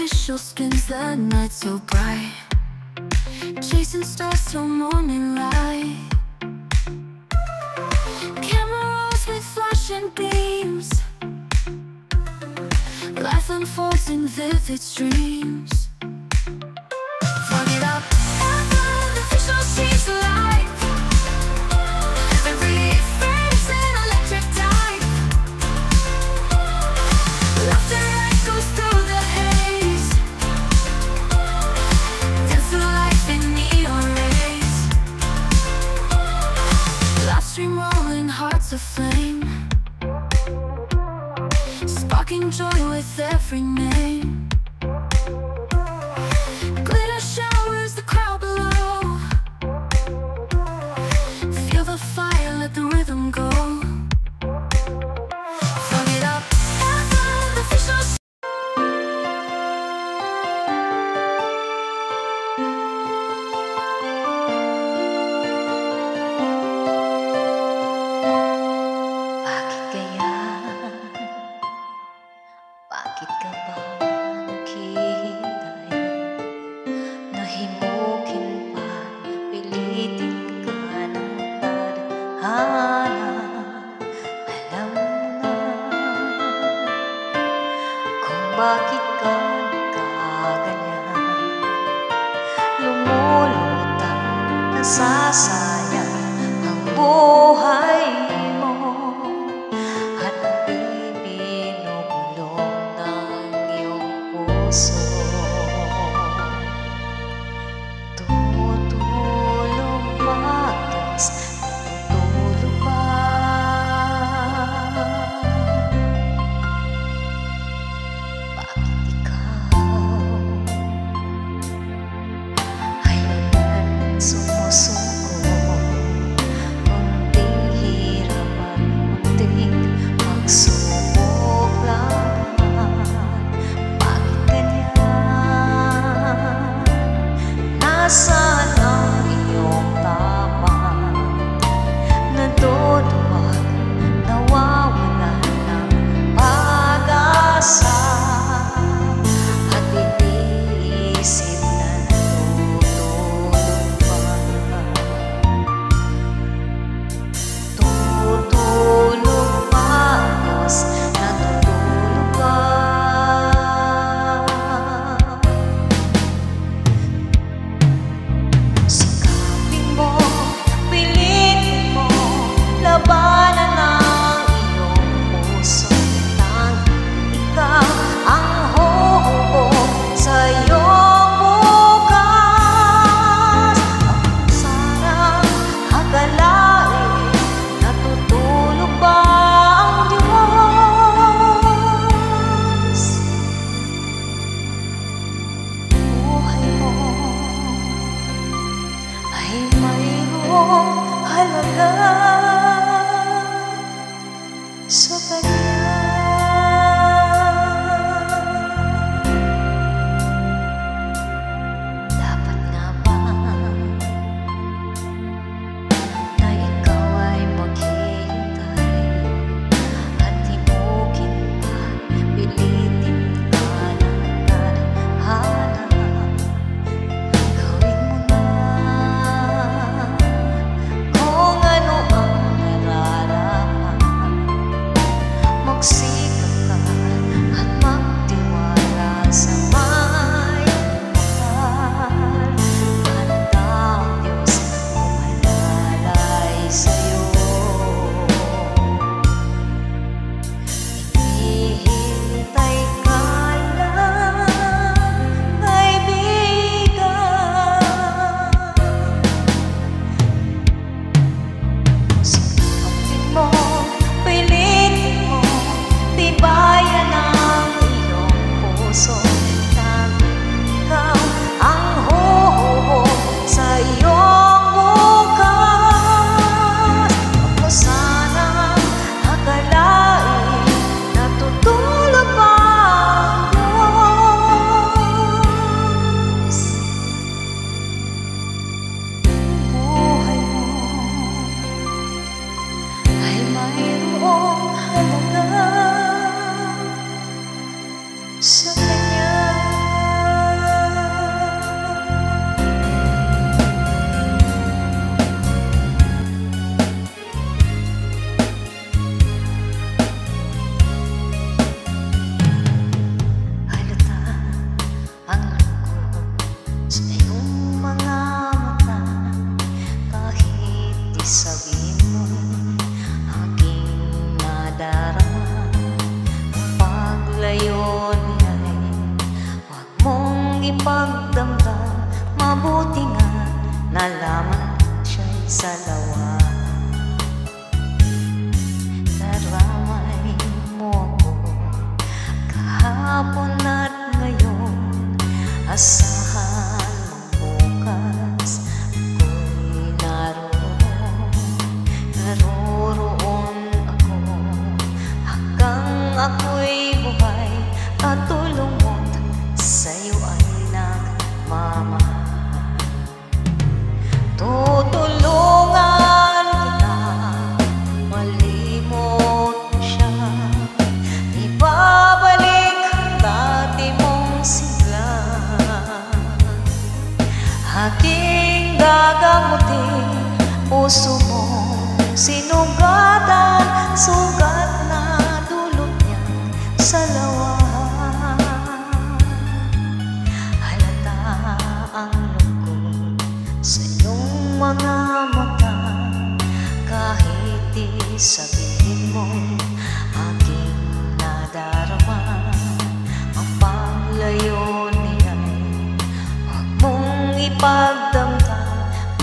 artificial skins the night so bright, chasing stars till morning light. Camera rolls with flashing beams, life unfolds in vivid streams. Fog it up, artificial scenes alive. Every frame's an electric dive. Laughter echoes through the haze, dance through life in neon rays. Live stream rolling, hearts aflame, sparking joy with every name. Glitter showers the crowd below, feel the fire, let the rhythm go. Fog it up, artificial. Bakit kaya? Bakit ka ba naghihintay? Nahimukin pa, pilitin ka ng tadhana. Alam mo na kung bakit ka nagkaganyan. Lumulutang, nasasayang ang buhay mo, at binubulong ng iyong puso. Tumutulong magdas, natutulog ba? Bakit ikaw ay naman sumusuko? Munting hirap at munting pagsubok lang. Bakit ganyan? Nasaan ang iyong tama? Naduduwag, nawawalan ng pag-asa, at iniisip na natutulog pa. Tutulog pa, Diyos,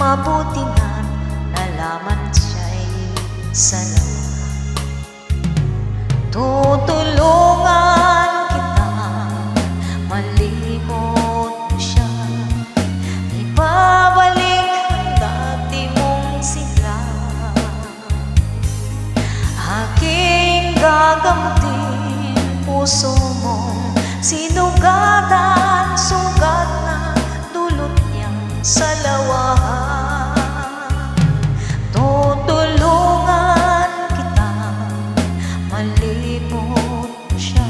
mabuti nga nalaman siya'y salawa. Tutulungan kita, malimot mo siya, ibabalik ang dati mong sigla. Aking gagamutin puso mong sinugatan, sugat na dulot niyang salawahan. Tutulungan kita, malimot mo siya,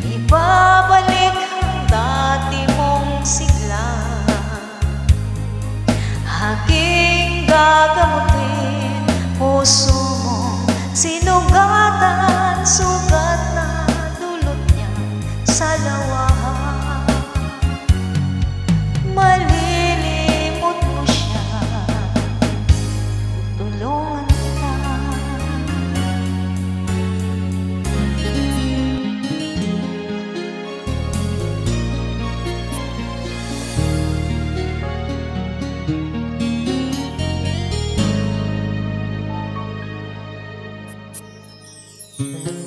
ibabalik ang dati mong sigla. Aking gagamutin puso mong sinugatan, sugat na dulot niyang salawahan. Malilimot mo siya, tutulungan kita.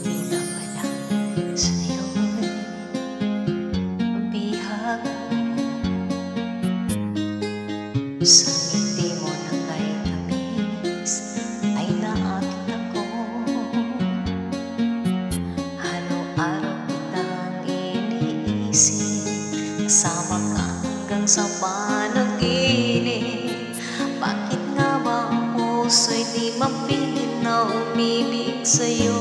Pinapalang sa'yo'y bihag mo. Sa ngiti mo na kay tamis ay naakit ako. Araw-araw kitang iniisip, kasama ka hanggang sa panaginip. Bakit nga ba ang puso'y di mapilit na umibig sa'yo?